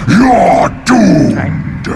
You're doomed!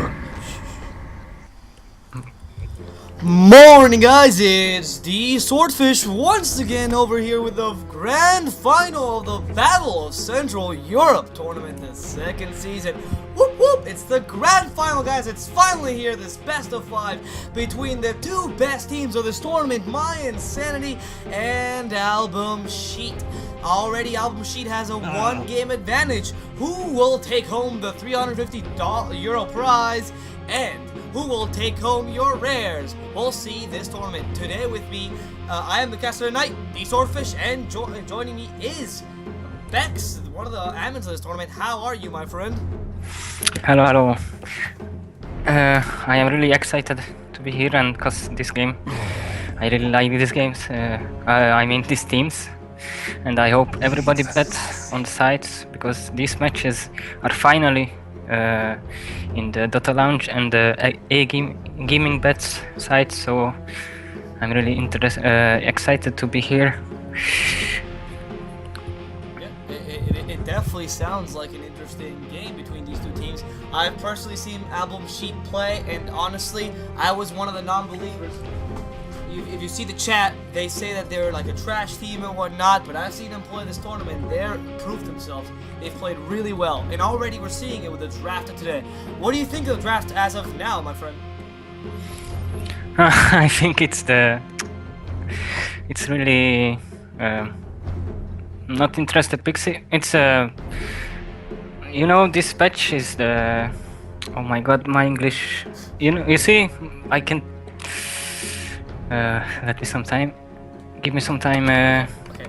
Morning guys, it's the Swordfish once again over here with the grand final of the Battle of Central Europe tournament, the second season. Whoop whoop, it's the grand final guys, it's finally here, this best of 5 between the two best teams of this tournament, mYinsanity and AlbumSheet. Already AlbumSheet has a one-game advantage. Who will take home the €350 prize and who will take home your rares? We'll see this tournament. Today with me, I am the caster tonight, the Swordfish, and joining me is Bex, one of the admins of this tournament. How are you, my friend? Hello. I am really excited to be here and cause this game. I really like these games. I mean these teams, and I hope everybody bets on the sides because these matches are finally in the Dota Lounge and the gaming bets site. So I'm really excited to be here. It definitely sounds like an interesting game between these two teams. I've personally seen AlbumSheet play, and honestly, I was one of the non-believers. If you see the chat, they say that they're like a trash team and whatnot, but I've seen them play this tournament. They're proved themselves. They've played really well, and already we're seeing it with the draft of today. What do you think of the draft as of now, my friend? I think it's really not interested Pixie. It's this patch is the, oh my god, my English, you see, I can let me some time, give me some time. Okay.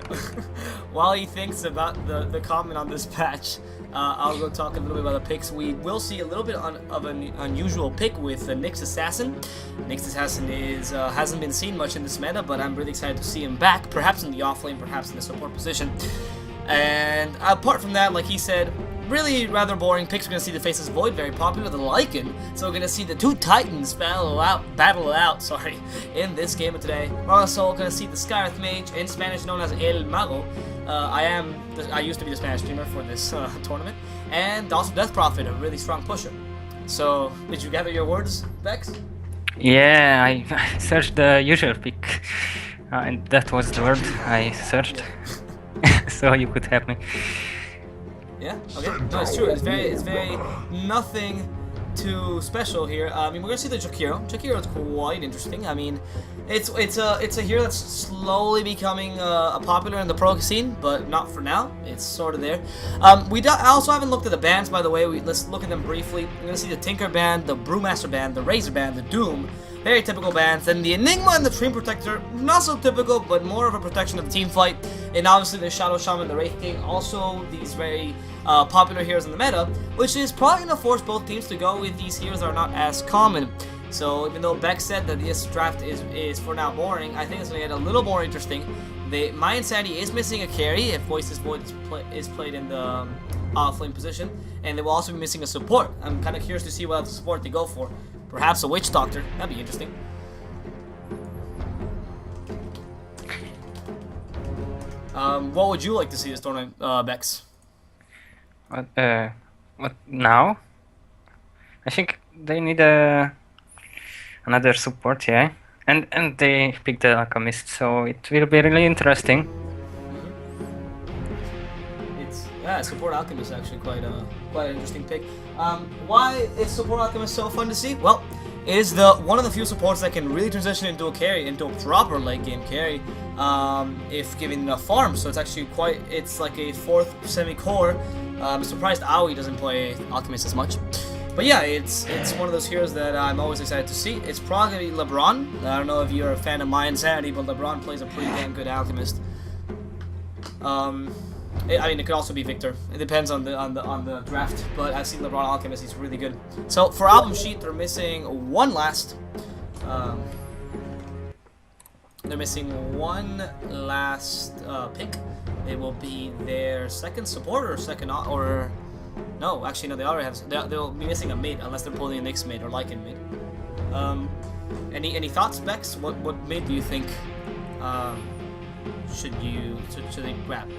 While he thinks about the comment on this patch, I'll go talk a little bit about the picks. We will see a little bit of an unusual pick with Nyx Assassin. Nyx Assassin is hasn't been seen much in this meta, but I'm really excited to see him back, perhaps in the offlane, perhaps in the support position. And apart from that, like he said, really rather boring picks. We're going to see the Faceless Void, very popular, the Lycan. So we're going to see the two Titans battle out, in this game of today. We're also going to see the Skyreth Mage, in Spanish known as El Mago. I used to be the Spanish streamer for this tournament. And also Death Prophet, a really strong pusher. So, did you gather your words, Bex? Yeah, I searched the usual pick, and that was the word I searched. So you could help me. Yeah, okay. No, it's true. It's very nothing too special here. I mean, we're gonna see the Jakiro. Jakiro is quite interesting. I mean, it's a hero that's slowly becoming popular in the pro scene, but not for now. It's sort of there. I also haven't looked at the bands, by the way. Let's look at them briefly. We're gonna see the Tinker band, the Brewmaster band, the Razor band, the Doom. Very typical bands. Then the Enigma and the Dream Protector, not so typical, but more of a protection of the team fight. And obviously the Shadow Shaman, the Wraith King, also these very popular heroes in the meta, which is probably going to force both teams to go with these heroes that are not as common. So even though Beck said that this draft is for now boring, I think it's going to get a little more interesting. mYinsanity is missing a carry if Voices Void is played in the offlane position, and they will also be missing a support. I'm kind of curious to see what support they go for. Perhaps a Witch Doctor, that'd be interesting. What would you like to see this tournament, Bex? What now? I think they need another support, yeah. And they picked the Alchemist, so it will be really interesting. Support Alchemist is actually quite an interesting pick. Why is Support Alchemist so fun to see? Well, it is one of the few supports that can really transition into a proper late game carry, if given enough farm. So it's actually it's like a fourth semi-core. I'm surprised Aoi doesn't play Alchemist as much. But yeah, it's one of those heroes that I'm always excited to see. It's probably gonna be LeBron. I don't know if you're a fan of mYinsanity, but LeBron plays a pretty damn good Alchemist. I mean, it could also be Victor. It depends on the draft. But I've seen LeBron Alchemist; he's really good. So for AlbumSheet, they're missing one last. They're missing one last pick. It will be their second support or no, actually no, they already have. They'll be missing a mid unless they're pulling a Nyx mid or Lycan mid. Any thoughts, Bex? What mid do you think should they grab?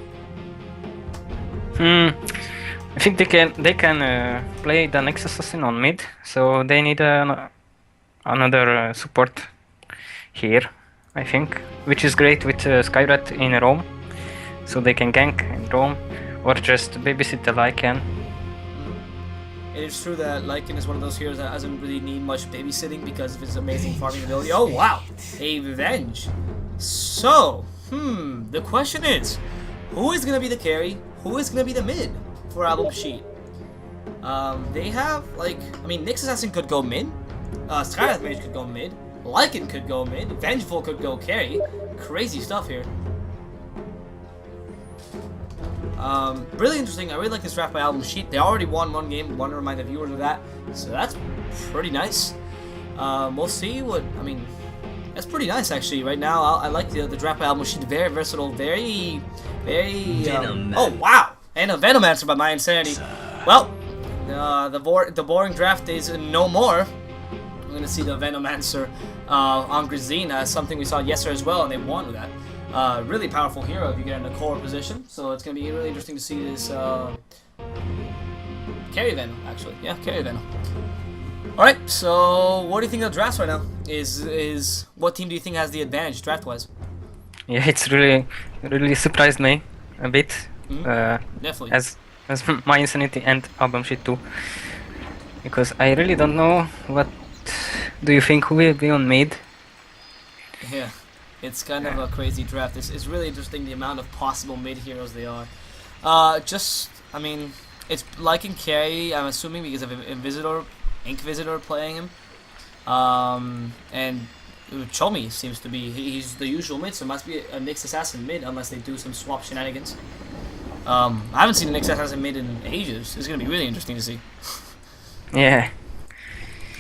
I think they can play the next assassin on mid, so they need another support here, I think, which is great with Skyrat in Rome, so they can gank in Rome or just babysit the Lycan. It is true that Lycan is one of those heroes that doesn't really need much babysitting because of his amazing farming ability. Oh wow, a Venge. So, the question is, who is gonna be the carry? Who is gonna be the mid for AlbumSheet? They have Nyx Assassin could go mid, Skyrath Mage could go mid, Lycan could go mid, Vengeful could go carry. Crazy stuff here. Really interesting. I really like this draft by AlbumSheet. They already won one game. Want to remind the viewers of that. So that's pretty nice. We'll see what. That's pretty nice actually. Right now, I like the draft by AlbumSheet. Very versatile. Very. Oh wow! And a Venomancer by mYinsanity. Well, the boring draft is no more. We're gonna see the Venomancer on Grazine as something we saw yesterday as well, and they won with that. Really powerful hero if you get in a core position, so it's going to be really interesting to see this carry Venom, actually. Yeah, carry Venom. Alright, so what do you think of the drafts right now? What team do you think has the advantage draft-wise? Yeah, it's really surprised me a bit. Definitely. As mYinsanity and AlbumSheet too. Because I really don't know what do you think who will be on mid? Yeah. It's kind of a crazy draft. It's really interesting the amount of possible mid heroes they are. It's Lycan carry, I'm assuming, because of Inquisitor playing him. And Chomi seems to be, he's the usual mid, so it must be a Nyx Assassin mid unless they do some swap shenanigans. I haven't seen a Nyx Assassin mid in ages. It's going to be really interesting to see. Yeah.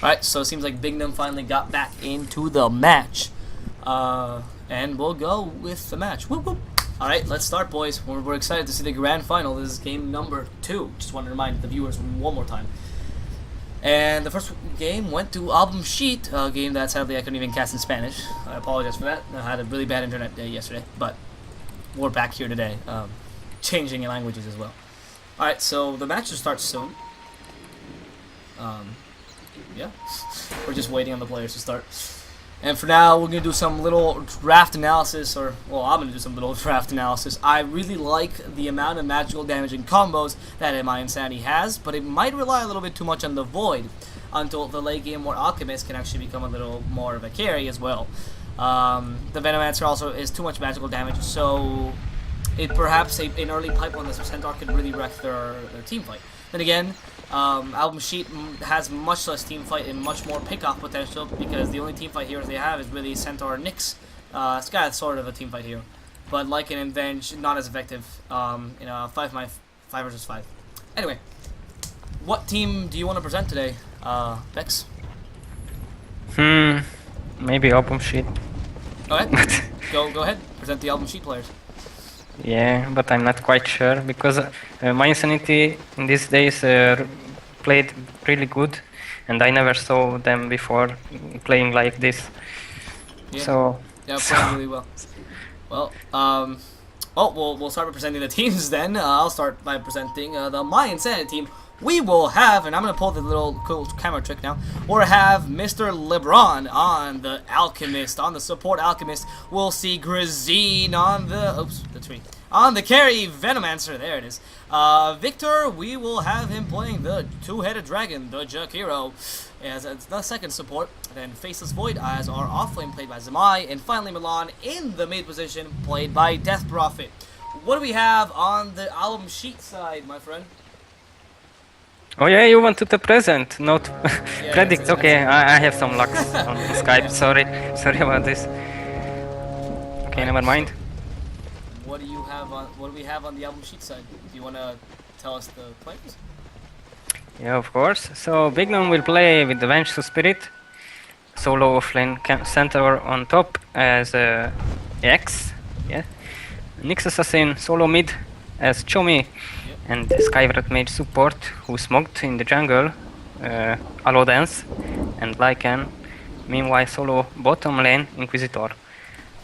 Alright, so it seems like Bignum finally got back into the match. And we'll go with the match. Whoop, whoop. Alright, let's start, boys. We're excited to see the grand final. This is game number 2. Just want to remind the viewers one more time. And the first game went to AlbumSheet, a game that sadly I couldn't even cast in Spanish. I apologize for that. I had a really bad internet day yesterday, but we're back here today, changing languages as well. Alright, so the match will start soon. Yeah, we're just waiting on the players to start. And for now, we're going to do some little draft analysis, I'm going to do some little draft analysis. I really like the amount of magical damage and combos that mYinsanity has, but it might rely a little bit too much on the Void until the late game where Alchemist can actually become a little more of a carry as well. The Venomancer also is too much magical damage, so perhaps an early pipe on the Centaur could really wreck their team fight. Then again, AlbumSheet has much less team fight and much more pick-off potential because the only team fight heroes they have is really Centaur and Nyx. Sky's sort of a team fight hero, but Lycan and Venge not as effective in a 5 versus 5. Anyway, what team do you want to present today, Bex? Maybe AlbumSheet. Alright, go ahead, present the AlbumSheet players. Yeah, but I'm not quite sure because mYinsanity in these days played really good, and I never saw them before playing like this. Yeah. Playing really well. Well, we'll start by presenting the teams then. I'll start by presenting the mYinsanity team. We will have, and I'm going to pull the little cool camera trick now, we'll have Mr. LeBron on the Alchemist, on the support Alchemist. We'll see Grazine on the carry Venomancer, there it is. Victor, we will have him playing the two-headed dragon, the Jakiro, as the second support. Then Faceless Void as our offlane played by Zamai, and finally Milan in the mid position played by Death Prophet. What do we have on the AlbumSheet side, my friend? Oh yeah, you wanted the present, not Yeah, predict. yes, Okay, I have some luck on Skype. Sorry about this. Okay, never mind. What do we have on the AlbumSheet side? Do you want to tell us the players? Yeah, of course. So Bignum will play with the Vengeful Spirit, solo offlane center on top as X. Yeah. Nyx Assassin solo mid as Chomi. And Skyrat Mage support, who smoked in the jungle, Allo Dance, and Lycan. Meanwhile, solo bottom lane, Inquisitor.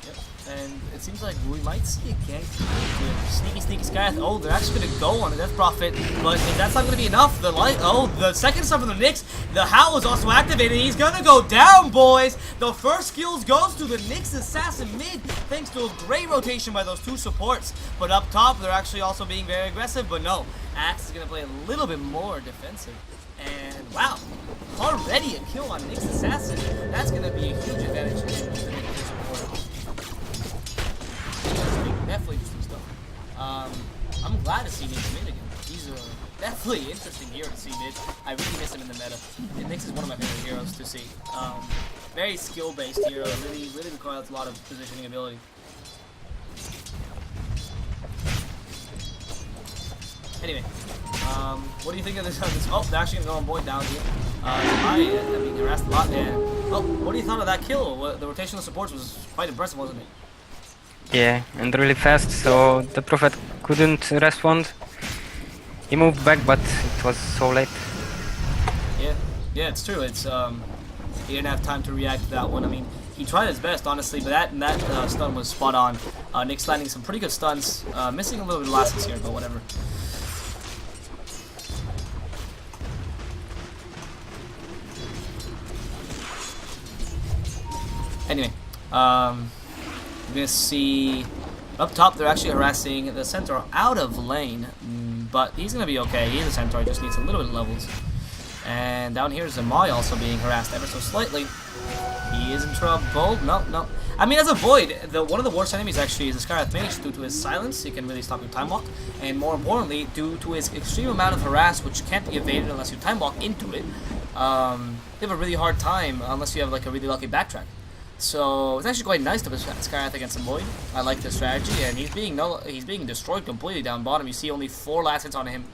Yep. And it seems like we might see a gank here. Sneaky Scath. Oh, they're actually gonna go on the Death Prophet, but if that's not gonna be enough, the second stuff from the Nyx, the Howl is also activated. He's gonna go down, boys. The first kills goes to the Nyx assassin mid, thanks to a great rotation by those two supports. But up top, they're actually also being very aggressive. But no, Axe is gonna play a little bit more defensive. And wow, already a kill on Nyx assassin. That's gonna be a huge advantage to the mid support. Definitely interesting stuff. I'm glad to see Nyx mid again. He's definitely interesting hero to see mid. I really miss him in the meta. Nyx is one of my favorite heroes to see. Very skill-based hero. Really requires a lot of positioning ability. Anyway, what do you think of this? Oh, they're actually gonna go on Void down here. I mean, harassed a lot there. Oh, what do you thought of that kill? The rotational supports was quite impressive, wasn't it? Yeah, and really fast, so the Prophet couldn't respond. He moved back, but it was so late. Yeah, it's true. It's he didn't have time to react to that one. I mean, he tried his best, honestly, but that stun was spot on. Nyx landing some pretty good stuns, missing a little bit of elastics here, but whatever. Anyway, we're gonna see up top. They're actually harassing the Centaur out of lane, but he's gonna be okay. He's a Centaur, he just needs a little bit of levels. And down here is Zamai also being harassed ever so slightly. He is in trouble. No. I mean, as a Void, one of the worst enemies actually is the Skyrath Mage due to his silence. He can really stop your time walk, and more importantly, due to his extreme amount of harass, which can't be evaded unless you time walk into it. You have a really hard time unless you have like a really lucky backtrack. So it's actually quite nice to put Skyrath against a Void. I like the strategy, and he's being destroyed completely down bottom. You see only 4 last hits on him.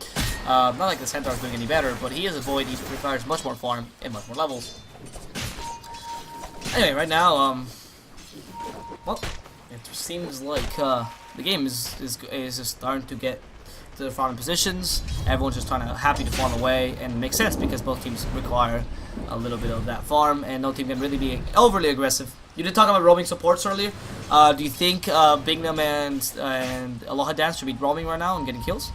Not like the Centaur's doing any better, but he is a Void. He requires much more farm and much more levels. Anyway, right now, well, it seems like the game is just starting to get to the farming positions. Everyone's just happy to farm away, and it makes sense because both teams require a little bit of that farm, and no team can really be overly aggressive. You did talk about roaming supports earlier. Do you think Bignum and Aloha Dance should be roaming right now and getting kills?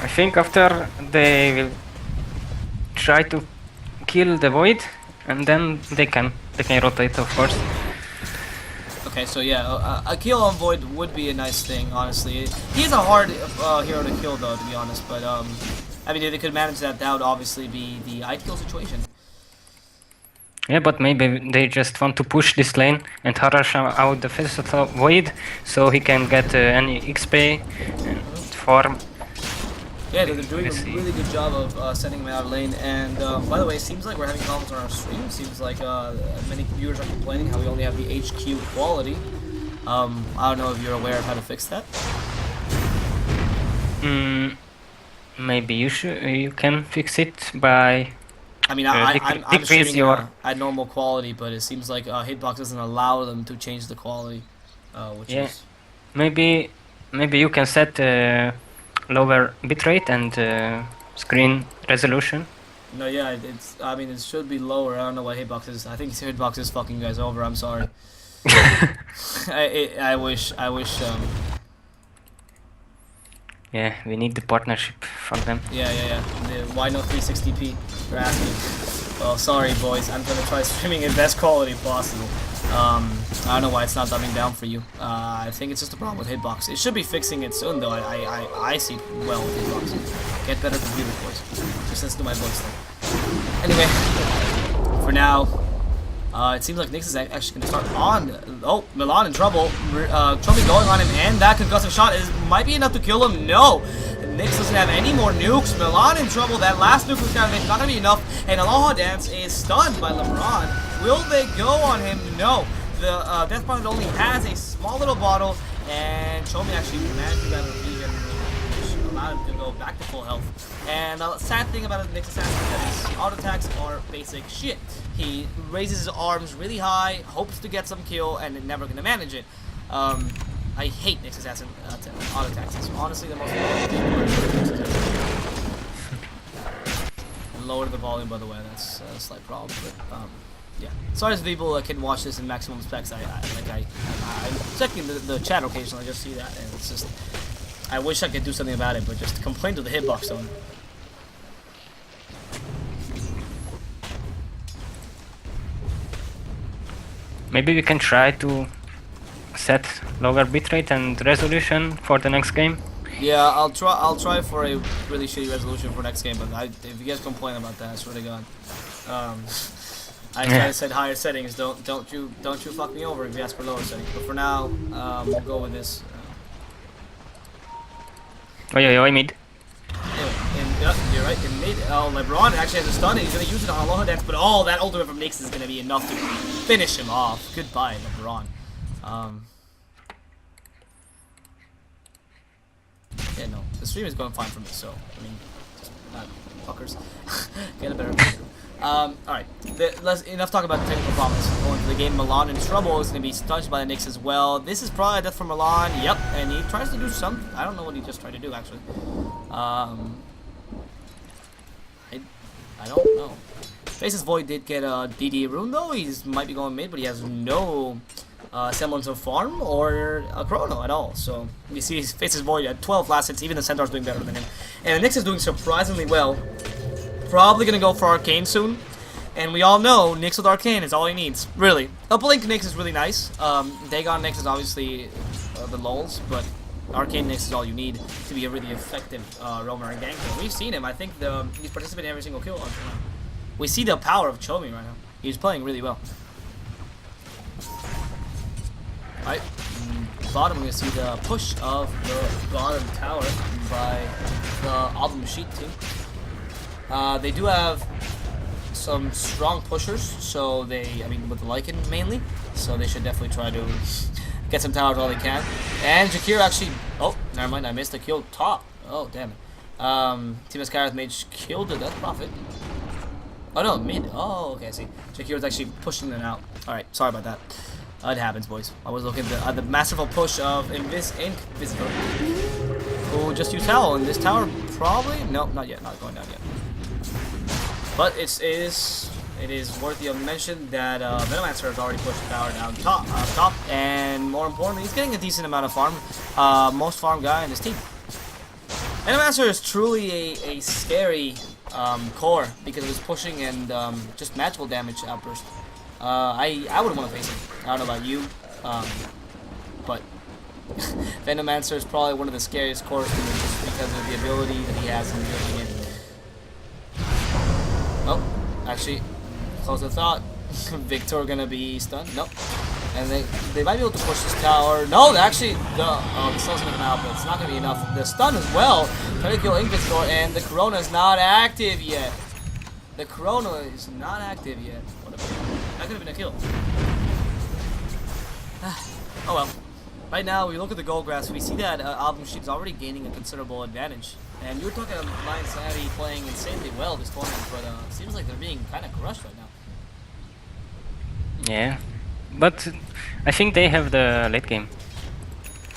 I think after they will try to kill the Void, and then they can rotate, of course. Okay, so yeah, a kill on Void would be a nice thing, honestly. He's a hard hero to kill, though, to be honest. But I mean, if they could manage that, that would obviously be the ideal situation. Yeah, but maybe they just want to push this lane and harass out the physical Void, so he can get any XP and farm. Yeah, they're doing a really good job of sending him out of lane. And by the way, it seems like we're having problems on our stream. Seems like many viewers are complaining how we only have the HQ quality. I don't know if you're aware of how to fix that. Maybe you can fix it by. I mean, I'm streaming at normal quality, but it seems like Hitbox doesn't allow them to change the quality, which is... Maybe you can set lower bitrate and screen resolution. No, yeah, I mean, it should be lower. I don't know what Hitbox is. I think Hitbox is fucking you guys over. I'm sorry. I wish. Yeah, we need the partnership from them. Yeah. Why no 360p? You're asking. Well, sorry, boys. I'm gonna try streaming in best quality possible. I don't know why it's not dumbing down for you. I think it's just a problem with Hitbox. It should be fixing it soon, though. I see well with Hitbox. Get better computers, boys. Just listen to my voice, though. Anyway, for now, it seems like Nyx is actually going to start on. Oh, Milan in trouble. Trophy going on him, and that concussive shot might be enough to kill him. No! Nyx doesn't have any more nukes. Milan in trouble. That last nuke was not going to be enough. And Aloha Dance is stunned by LeBron. Will they go on him? No. The Death Prophet only has a small little bottle, and Chomi actually managed to grab a Legion, which allowed him to go back to full health. And the sad thing about Nyx Assassin is that his auto attacks are basic shit. He raises his arms really high, hopes to get some kill, and is never going to manage it. I hate Nyx Assassin auto attacks. It's honestly the most annoying thing. Lower the volume, by the way. That's a slight problem. But, yeah. Sorry to people that can watch this in maximum specs. I'm checking the chat occasionally. I just see that, and it's just. I wish I could do something about it, but just complain to the hitbox zone. Maybe we can try to set lower bitrate and resolution for the next game. Yeah, I'll try for a really shitty resolution for next game, but if you guys complain about that, I swear to God. I try to set higher settings. Don't you fuck me over if you ask for lower settings. But for now, we'll go with this. Oi, mid. Anyway, you're right. In mid, LeBron actually has a stun, and he's gonna use it on Aloha Dance. But that ultimate from Nyx is gonna be enough to finish him off. Goodbye, LeBron. Yeah, no, the stream is going fine for me, so, I mean, just, fuckers, get a better picture. Alright, enough talk about the technical problems. Going to the game, Milan in trouble is going to be stunned by the Nyx as well. This is probably a death for Milan, yep, and he tries to do something. I don't know what he just tried to do, actually. I don't know. Faces Void did get a DD rune, though. He might be going mid, but he has no semblance of farm or a chrono at all. So you see his Faces Void at 12 last hits. Even the Centaur's doing better than him. And the Nyx is doing surprisingly well. Probably going to go for Arcane soon. And we all know Nyx with Arcane is all he needs. Really. Uplink Nyx is really nice. Dagon Nyx is obviously the lulz, but Arcane Nyx is all you need to be a really effective roamer and ganker. We've seen him. I think he's participating in every single kill. We see the power of Chomi right now. He's playing really well. Alright, bottom we're going to see the push of the bottom tower by the AlbumSheet team. They do have some strong pushers, so with the Lycan mainly, so they should definitely try to get some towers while they can. And Jakir actually, oh, never mind, I missed the kill top. Oh, damn it. Team Ascarath Mage killed the Death Prophet. Oh no, mid. Oh, okay, I see. Jakir was actually pushing them out. Alright, sorry about that. It happens, boys. I was looking at the masterful push of Invisible, who just used Howl, and this tower probably... No, not yet. Not going down yet. But it is worthy of mention that Venomancer has already pushed the tower down top, and more importantly, he's getting a decent amount of farm. Most farm guy in this team. Venomancer is truly a scary core because of his pushing and just magical damage outburst. I wouldn't want to face him. I don't know about you, but Venomancer is probably one of the scariest cores to me just because of the ability that he has in doing it. Oh, actually, close the thought. Victor gonna be stunned? Nope. And they might be able to push this tower. No, actually, the sun's gonna come out, but it's not gonna be enough. The stun as well. Trying to kill Inquisitor, and the Corona is not active yet. The Corona is not active yet. That could have been a kill. Oh well. Right now, we look at the gold grass, we see that AlbumSheet is already gaining a considerable advantage. And you were talking about mYinsanity playing insanely well this tournament, but it seems like they're being kind of crushed right now. Yeah, but I think they have the late game.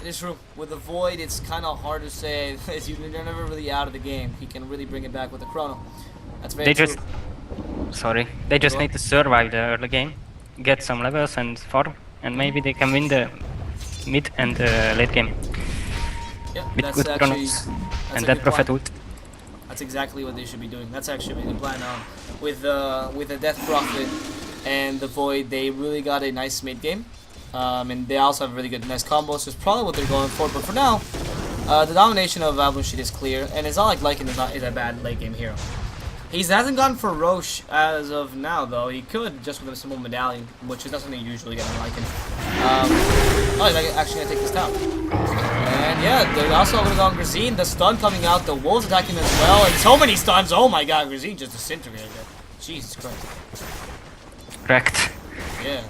It is true. With the Void, it's kind of hard to say. You're never really out of the game. He can really bring it back with the Chrono. That's very true. They just need to survive the early game, get some levels and farm, and maybe they can win the mid and late game. Yeah, with that's good actually chronos and that Prophet ult. That's exactly what they should be doing. That's actually the plan now. With the Death Prophet and the Void, they really got a nice mid game, and they also have really good nice combos. So it's probably what they're going for. But for now, the domination of AlbumSheet is clear, and it's not like Lycan is a bad late game hero. He hasn't gone for Roche as of now, though. He could just with a simple medallion, which is not something you usually get on Lycan. Oh, he's actually gonna take this down. And yeah, they're also gonna go on Grazine. The stun coming out, the Wolves attacking as well, and so many stuns. Oh my god, Grazine just disintegrated it. Jesus Christ. Wrecked. Yeah,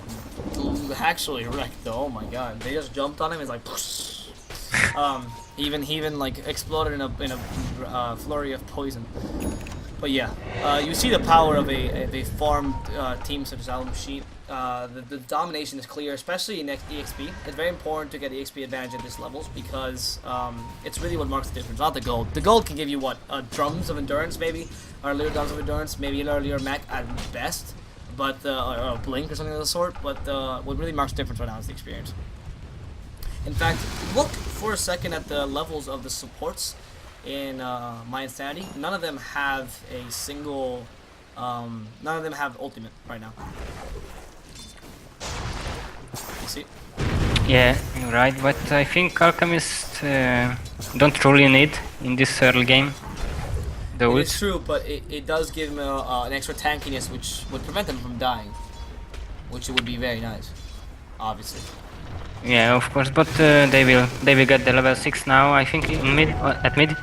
actually wrecked though. Oh my god, they just jumped on him. It's like, he even like exploded in a flurry of poison. But yeah, you see the power of a farmed team such as AlbumSheet. The domination is clear, especially in EXP. It's very important to get EXP advantage at these levels because it's really what marks the difference, not the gold. The gold can give you what, drums of endurance maybe, or earlier drums of endurance, maybe an earlier mech at best. but or a blink or something of the sort. But what really marks the difference right now is the experience. In fact, look for a second at the levels of the supports in mYinsanity. None of them have a single. None of them have ultimate right now. You see? Yeah, you're right, but I think Alchemists don't truly need in this early game. It is true, but it does give him an extra tankiness, which would prevent him from dying, which would be very nice, obviously. Yeah, of course, but they will get the level 6 now. I think in mid at mid.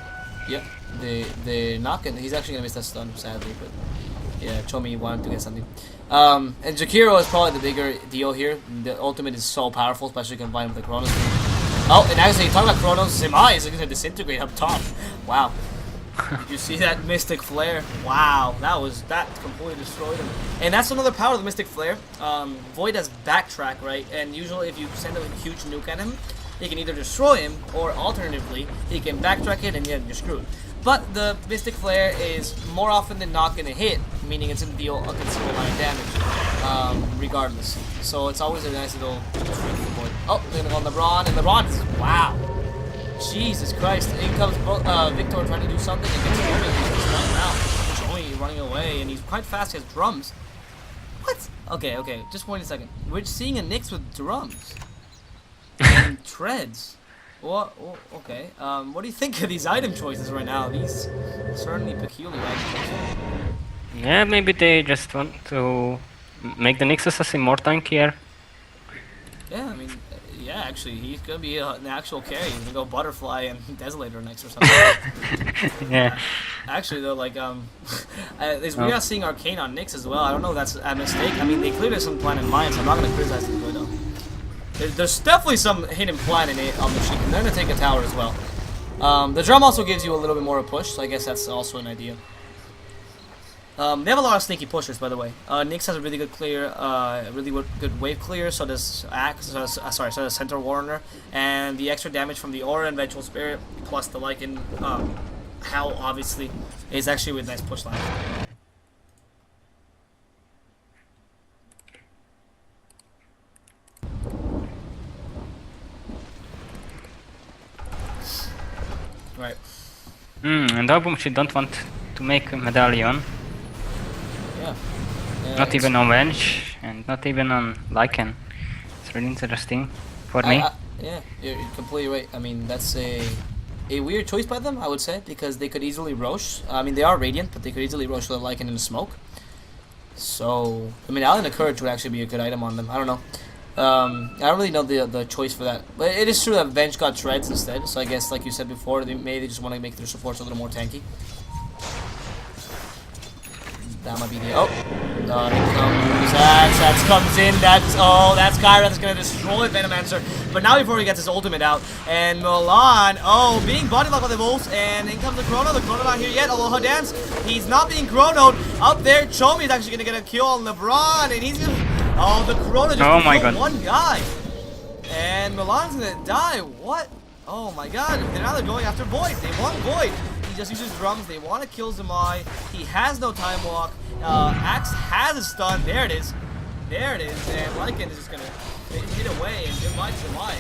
Yeah, they're not gonna. He's actually gonna miss that stun, sadly, but yeah, Chomi wanted to get something. And Jakiro is probably the bigger deal here. The ultimate is so powerful, especially combined with the Chronos. Oh, and actually, talking about Chronos, Zemai is gonna disintegrate up top. Wow. Did you see that Mystic Flare? Wow, that completely destroyed him. And that's another power of the Mystic Flare. Void has backtrack, right? And usually if you send a huge nuke at him, he can either destroy him, or alternatively, he can backtrack it and yeah, you're screwed. But the Mystic Flare is more often than not going to hit, meaning it's going to deal a considerable amount of damage, regardless. So it's always a nice little trick for Void. Oh, they're going to go on LeBron, and LeBron is, wow. Jesus Christ, in comes Victor trying to do something and gets Joey, he's running out. Joey running away, and he's quite fast, he has drums. What? Okay, just wait a second. We're seeing a Nyx with drums. And treads. What? Oh, okay. What do you think of these item choices right now? These certainly peculiar item choices. Yeah, maybe they just want to make the Nyx assassin more tankier. Yeah, I mean, yeah, actually, he's gonna be an actual carry. He's gonna go Butterfly and Desolator next or something. Yeah. Actually, though, like, we are seeing Arcane on Nyx as well. I don't know if that's a mistake. I mean, they clearly have some plan in mind, so I'm not gonna criticize this though. There's definitely some hidden plan in it on the sheet, and they're gonna take a tower as well. The drum also gives you a little bit more of a push, so I guess that's also an idea. They have a lot of sneaky pushers, by the way. Nyx has a really good clear, good wave clear. So does Axe. So does Centaur Warner, and the extra damage from the Aura and Vengeful Spirit, plus the Lycan, Howl obviously is actually with nice push line. Right. And AlbumSheet don't want to make a medallion. Yeah. Not even on Venge, and not even on Lycan. It's really interesting for me. Yeah, you're completely right. I mean, that's a weird choice by them, I would say, because they could easily Roche. I mean, they are Radiant, but they could easily Roche the Lycan in the smoke. So, I mean, Alien of Courage would actually be a good item on them. I don't know. I don't really know the choice for that. But it is true that Venge got Treads instead, so I guess, like you said before, maybe they just want to make their supports a little more tanky. That might be the... Oh! Here comes Axe comes in, that Skyreth is going to destroy Venomancer. But now before he gets his ultimate out, and Milan, being body locked by the Wolves, and in comes the Chrono not here yet, Aloha Dance, he's not being chronoed. Up there, Chomi is actually going to get a kill on LeBron, and he's going to... Oh, the Chrono just killed one guy. And Milan's going to die, what? Oh my god, now they're going after Void, they want Void. He just uses drums, they want to kill Zemai, he has no time walk, Axe has a stun, there it is, and Lycan is just gonna hit away and invite Zemai.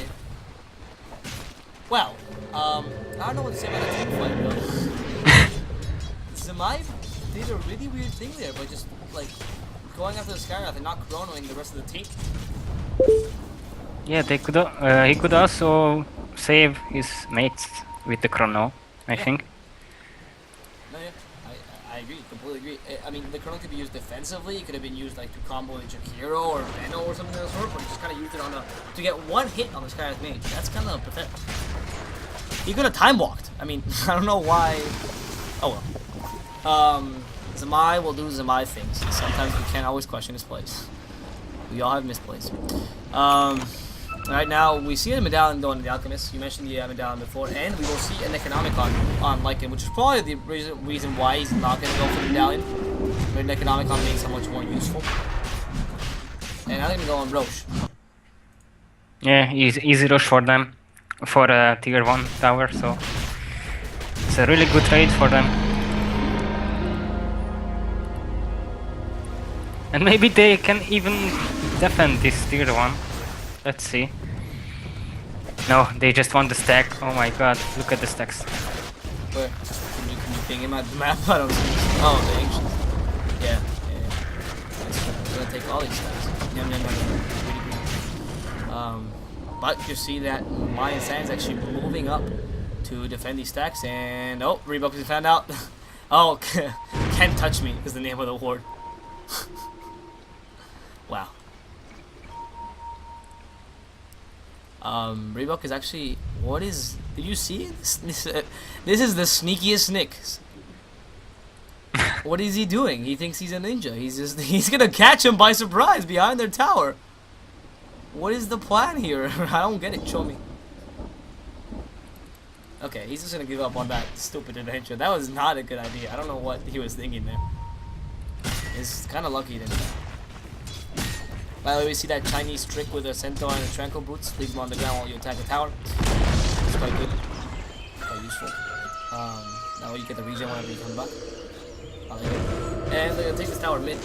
Well, I don't know what to say about that team fight though. Zemai did a really weird thing there by just, like, going after the Skywrath and not chronoing the rest of the team. Yeah, he could also save his mates with the chrono, I think. No, yeah, I agree, completely agree. I mean, the chrono could be used defensively. It could have been used like to combo a Jakiro or Benno or something of the sort, but he just kind of used it on to get one hit on this guy's mage. That's kind of pathetic. He could have time walked. I mean, I don't know why. Oh well. Zemai will do Zemai things. Sometimes we can't always question his place. We all have misplays. Right now, we see a medallion going to the Alchemist. You mentioned the medallion before, and we will see an Economicon on Lycan, which is probably the reason why he's not going to go for the medallion. But an Economicon makes him much more useful. And I'm going to go on Roche. Yeah, easy rush for them, for a tier 1 tower, so it's a really good trade for them. And maybe they can even defend this tier 1. Let's see. No, they just want the stack. Oh my god, look at the stacks. Where? Can you ping him at the map? I don't see. Oh, the ancient. Yeah. I'm gonna take all these stacks. Yum, yum, yum, yum. Really good. But you see that mYinsanity is actually moving up to defend these stacks, and oh, Reebok has found out. Oh, Can't Touch Me is the name of the ward. Wow. Reebok is actually, what is, did you see this is the sneakiest Nick. What is he doing? He thinks he's a ninja. He's gonna catch him by surprise behind their tower. What is the plan here? I don't get it. Show me. Okay, he's just gonna give up on that stupid adventure. That was not a good idea. I don't know what he was thinking there. It's kind of lucky he didn't. By the way, we see that Chinese trick with a centaur and a tranquil boots. Leave them on the ground while you attack the tower. It's quite good. Quite useful. Now you get the regen whenever you come back. And they're gonna take this tower mid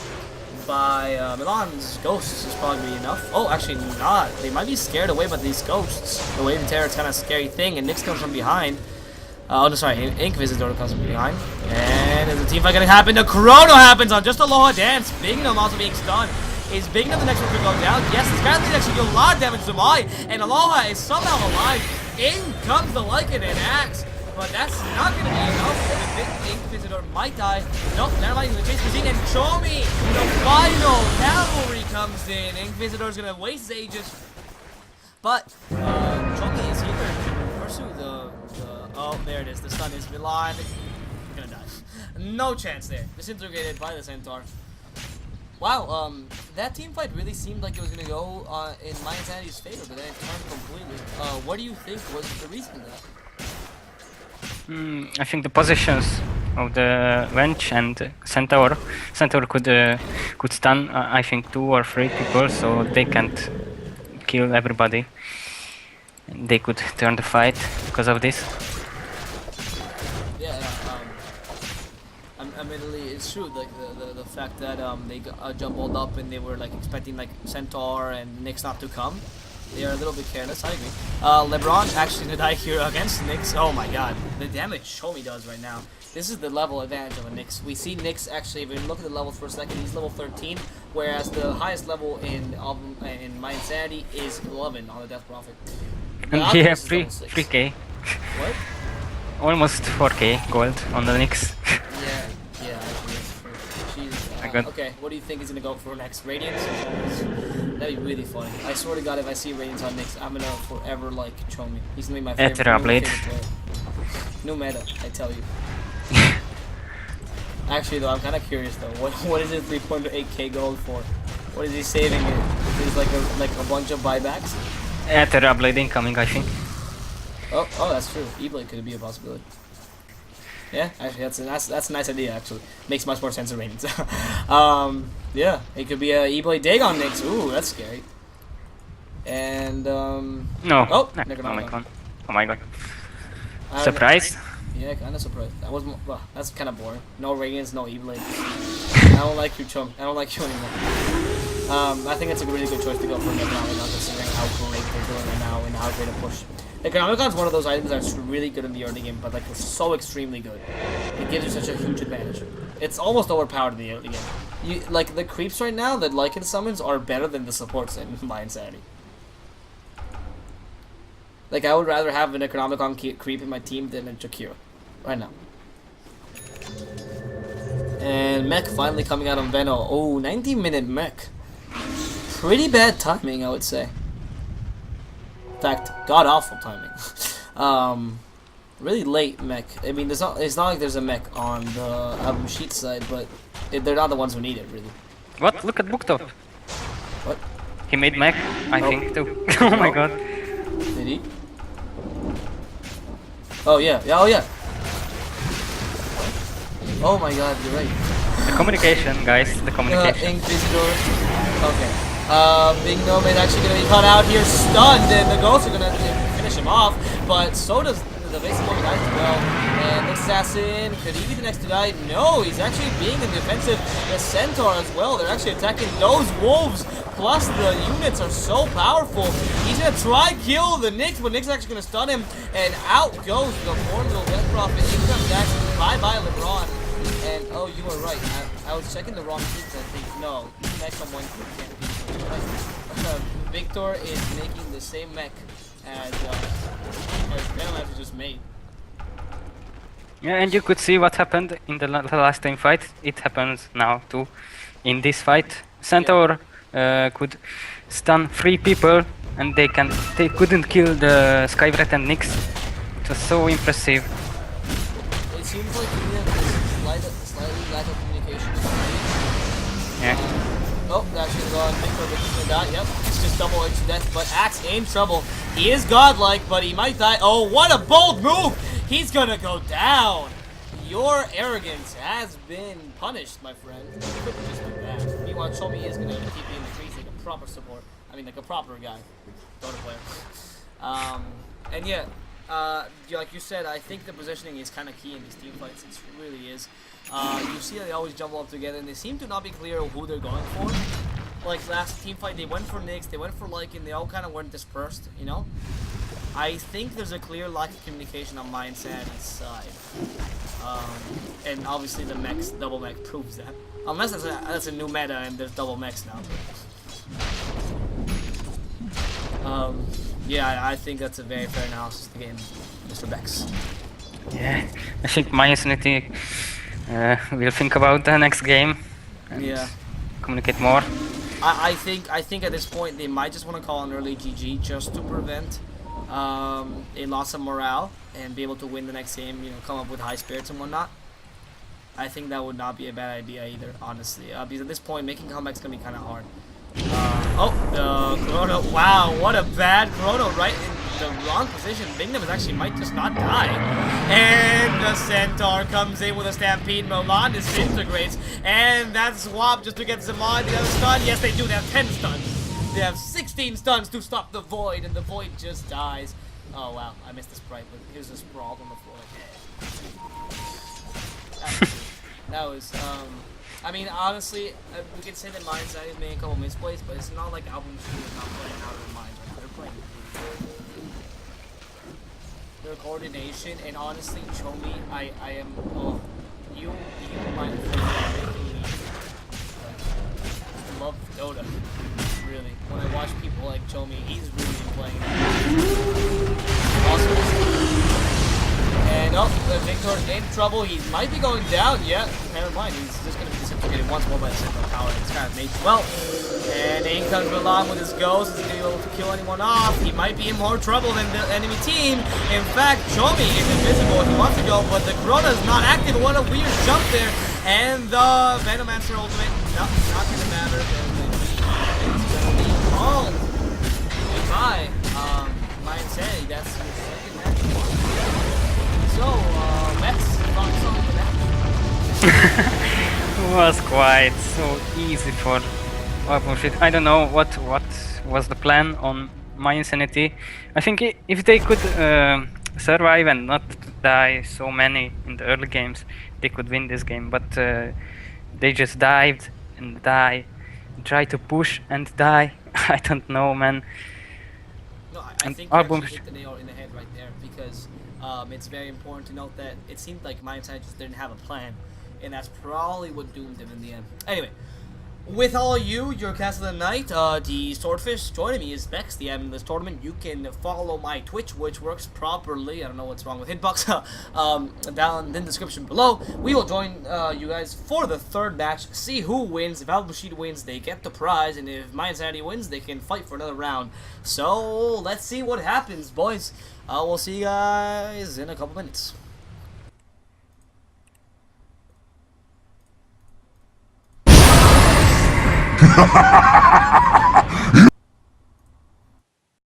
by Milan's ghosts is probably enough. Oh, actually not. They might be scared away by these ghosts. The Waving Terror is kind of a scary thing, and Nyx comes from behind. Oh, no, sorry. Inquisitor comes from behind. And is the team fight gonna happen? The Chrono happens on just Aloha Dance. Bignum also being stunned. Is Bignum the next one to go down? Yes, this guy actually deal a lot of damage to Mai, and Aloha is somehow alive. In comes the Lycan and Axe, but that's not gonna be enough. The Inquisitor might die. Nope, never mind. The chase machine and Chomi, the final cavalry comes in. Inquisitor's gonna waste his ages, but Chomi is here to pursue the. Oh, there it is. The stun is Milan. Gonna die. No chance there. Disintegrated by the Centaur. Wow, that team fight really seemed like it was gonna go in mYinsanity's favor, but then it turned completely. What do you think was the reason for that? I think the positions of the Wench and Centaur. Centaur could stun, I think, 2 or 3 people, so they can't kill everybody. They could turn the fight because of this. Yeah, admittedly, it's true. Like the fact that they jumbled up and they were like expecting like Centaur and Nyx not to come. They are a little bit careless. I agree. LeBron actually gonna die here against Nyx. Oh my God, the damage Shomi does right now. This is the level advantage of a Nyx. We see Nyx actually. If we look at the levels for a second, he's level 13, whereas the highest level in mYinsanity is 11 on the Death Prophet. And he has 3k. What? Almost 4k gold on the Nyx. Yeah, actually, she's, God. okay, what do you think is gonna go for next? Radiance? That'd be really funny. I swear to God, if I see Radiance on Nyx, I'm gonna forever like Chomi. He's gonna be my favorite player. New meta, I tell you. Actually, though, I'm kind of curious though. What is his 3.8k gold for? What is he saving it? Is like a bunch of buybacks? Terrorblade incoming, I think. Oh, that's true. E-Blade could be a possibility. Yeah, actually, that's a nice idea. Actually, makes much more sense than Radiance. Yeah, it could be a E-Blade Dagon Nyx. Ooh, that's scary. And no. Oh, oh my god. Surprise? Yeah, kind of surprised. Well, that's kind of boring. No Radiance, no E-Blade. I don't like you, Chum. I don't like you anymore. I think it's a really good choice to go for Necronomicon, considering how great they're doing right now and how great a push. Necronomicon is one of those items that's really good in the early game, but like it's so extremely good. It gives you such a huge advantage. It's almost overpowered in the early game. You like the creeps right now that Lycan summons are better than the supports in mYinsanity. Like I would rather have a Necronomicon creep in my team than a Jakiro right now. And mech finally coming out on Veno. Oh, 90-minute mech. Pretty bad timing, I would say. In fact, god-awful timing. Really late mech. I mean, it's not like there's a mech on the AlbumSheet side, but they're not the ones who need it, really. What? Look at Booktop. What? He made mech, I think, too. Oh my god. Did he? Oh, yeah. Oh, yeah. Oh my god, you're right. The communication, guys. The communication. Inquisitor. Okay. Big Gnome is actually going to be caught out here, stunned, and the ghosts are going to finish him off, but so does the basic one died as well. And next assassin, could he be the next to die? No, he's actually being in defensive. The centaur as well. They're actually attacking those wolves. Plus the units are so powerful. He's gonna try kill the Nyx, but Nyx is actually gonna stun him. And out goes the poor little Death Prophet. In comes Jackson. Bye bye LeBron. And oh, you were right. I was checking the wrong tweets. I think no, mech someone can't be. Victor is making the same mech as Venom just made. Yeah, and you could see what happened in the last time fight. It happens now too. In this fight, Centaur could stun 3 people, and they couldn't kill the Skywrath and Nyx. It was so impressive. It seems like we have slightly lack of communication. Yeah. Oh, that's just gone. Victor's gonna die. Yep, it's just double edge death. But Axe in trouble. He is godlike, but he might die. Oh, what a bold move! He's gonna go down. Your arrogance has been punished, my friend. You couldn't just do that. Meanwhile, Chomi is gonna keep being the crease like a proper support. I mean, like a proper guy. Dota player. And yeah, like you said, I think the positioning is kind of key in these team fights. It really is. You see they always jumble up together, and they seem to not be clear who they're going for. Like last team fight, they went for Nyx, they went for Lycan, they all kind of went dispersed, you know? I think there's a clear lack of communication on mYinsanity's side. And obviously the mechs, double mech proves that. Unless that's a new meta and there's double mechs now. Yeah, I think that's a very fair analysis of the game, Mr. Bex. Yeah, I think mYinsanity will think about the next game and communicate more. I think at this point they might just want to call an early GG just to prevent a loss of morale and be able to win the next game, you know, come up with high spirits and whatnot. I think that would not be a bad idea either, honestly. Because at this point, making comebacks gonna be kind of hard. Oh, the Chrono. Wow, what a bad Chrono right in the wrong position. Bingham is actually might just not die. And the Centaur comes in with a Stampede. Milan disintegrates. And that swap just to get Zamad the other stun. Yes, they do. They have 10 stuns. They have 16 stuns to stop the Void, and the Void just dies. Oh, wow. I missed the sprite, but here's a sprawl on the floor. That was, I mean, honestly, we could say that mYinsanity's is making a couple misplays, but it's not like AlbumSheet is not playing out of their minds right now. They're playing their coordination, and honestly, Chomi, I am, oh, you might love Dota, really. When I watch people like Chomi, he's really playing also. And oh, Victor's in trouble. He might be going down. Yeah, never mind. He's just going to be disintegrated once more by the Centaur Tower. It's kind of made well. And in comes Milan with his ghost. Is he going to be able to kill anyone off? He might be in more trouble than the enemy team. In fact, Chomi is invisible if he wants to go, but the Corona is not active. What a weird jump there. And the Venomancer ultimate, no, not going to matter. It's going to be called. Goodbye. mYinsanity, that's your second match. So, Bex, thoughts on the match? It was quite so easy for AlbumSheet. I don't know what was the plan on mYinsanity. I think if they could survive and not die so many in the early games, they could win this game. But they just dived and die, tried to push and die. I don't know, man. No, I think you actually hit the nail in the head right there, because it's very important to note that it seemed like mYinsanity just didn't have a plan, and that's probably what doomed him in the end. Anyway, with all you, your cast of the night, the Swordfish joining me is Bex, the admin of this tournament. You can follow my Twitch, which works properly. I don't know what's wrong with Hitbox. Down in the description below. We will join you guys for the third match, see who wins. If AlbumSheet wins, they get the prize, and if mYinsanity wins, they can fight for another round. So, let's see what happens, boys. We'll see you guys in a couple minutes.